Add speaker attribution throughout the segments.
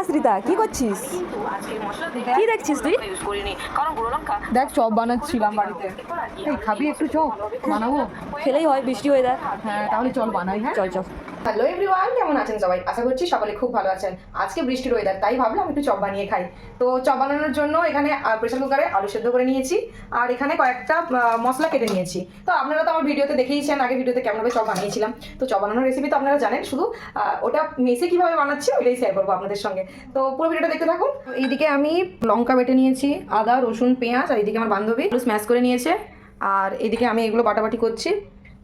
Speaker 1: আশ্রিতা, কি করছিস? কি দেখছিস তুই?
Speaker 2: দেখ চপ বানাচ্ছিলাম বাড়িতে। এই খাবি একটু চপ বানাবো?
Speaker 1: খেলেই হয়, বৃষ্টি ওয়েদার।
Speaker 2: হ্যাঁ তাহলে চল বানাই। হ্যাঁ
Speaker 1: চল চল।
Speaker 3: হ্যালো এভরিওয়ান, কেমন আছেন সবাই? আশা করছি সকলে খুব ভালো আছেন। আজকে বৃষ্টির ওয়েদার, তাই ভাবলাম একটু চপ বানিয়ে খাই। তো চপ বানানোর জন্য এখানে প্রেসার কুকারে আলু সেদ্ধ করে নিয়েছি, আর এখানে কয়েকটা মশলা কেটে নিয়েছি। তো আপনারা তো আমার ভিডিওতে দেখেইছেন, আগে ভিডিওতে কেমনভাবে চপ বানিয়েছিলাম। তো চপ বানানোর রেসিপি তো আপনারা জানেন, শুধু ওটা মেসে কীভাবে বানাচ্ছি ওইটাই শেয়ার করবো আপনাদের সঙ্গে। তো পুরো ভিডিওটা দেখতে থাকুন। এইদিকে আমি লঙ্কা বেটে নিয়েছি, আদা রসুন পেঁয়াজ, আর এইদিকে আমার বান্ধবী স্ম্যাশ করে নিয়েছে, আর এইদিকে আমি এগুলো বাটাবাটি করছি।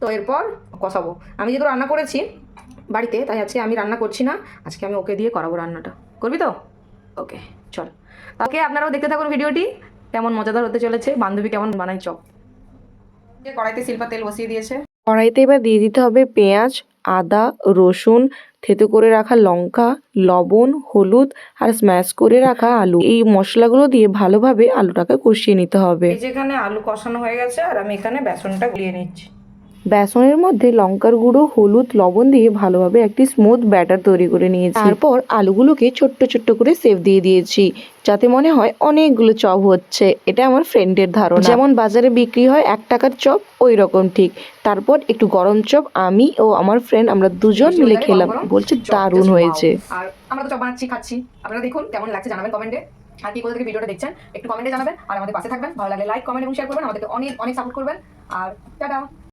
Speaker 3: তো এরপর কষাবো। আমি যেহেতু রান্না করেছি বাড়িতে, তাই আজকে আমি রান্না করছি না, আজকে আমি ওকে দিয়ে করাবো রান্নাটা। করবি তো? ওকে চল। তাকে আপনারাও দেখতে থাকুন ভিডিওটি, কেমন মজাদার হতে চলেছে, বান্ধবী কেমন বানাই চপ। কড়াইতে শিল্পা তেল বসিয়ে দিয়েছে।
Speaker 4: কড়াইতে এবার দিয়ে দিতে হবে পেঁয়াজ, আদা, রসুন, থেতো করে রাখা লঙ্কা, লবণ, হলুদ আর স্ম্যাশ করে রাখা আলু। এই মশলাগুলো দিয়ে ভালোভাবে আলুটাকে কষিয়ে নিতে হবে।
Speaker 3: এই যেখানে আলু কষানো হয়ে গেছে, আর আমি এখানে বেসনটা গুলিয়ে নিচ্ছি।
Speaker 4: বেসনের মধ্যে লঙ্কার গুঁড়ো, হলুদ, লবণ দিয়ে ভালোভাবে একটি স্মুথ ব্যাটার তৈরি করে নিয়েছি। তারপর আলুগুলোকে ছোট্ট ছোট্ট করে সেভ দিয়ে দিয়েছি, যাতে মনে হয় অনেকগুলো চপ হচ্ছে। এটা আমার ফ্রেন্ডের ধারণা, যেমন বাজারে বিক্রি হয় 1 টাকার চপ, ওই রকম ঠিক। তারপর একটু গরম চপ আমি ও আমার ফ্রেন্ড আমরা দুজন মিলে খেলাম, বলছে দারুণ হয়েছে।
Speaker 3: আর আমরা তো চপ বানাচ্ছি, খাচ্ছি। আপনারা দেখুন কেমন লাগছে, জানাবেন কমেন্টে। আর কি কোথা থেকে ভিডিওটা দেখছেন একটু কমেন্টে জানাবেন, আর আমাদের পাশে থাকবেন। ভালো লাগলে লাইক, কমেন্ট এবং শেয়ার করবেন, আমাদেরকে অনেক অনেক সাপোর্ট করবেন। আর টাটা।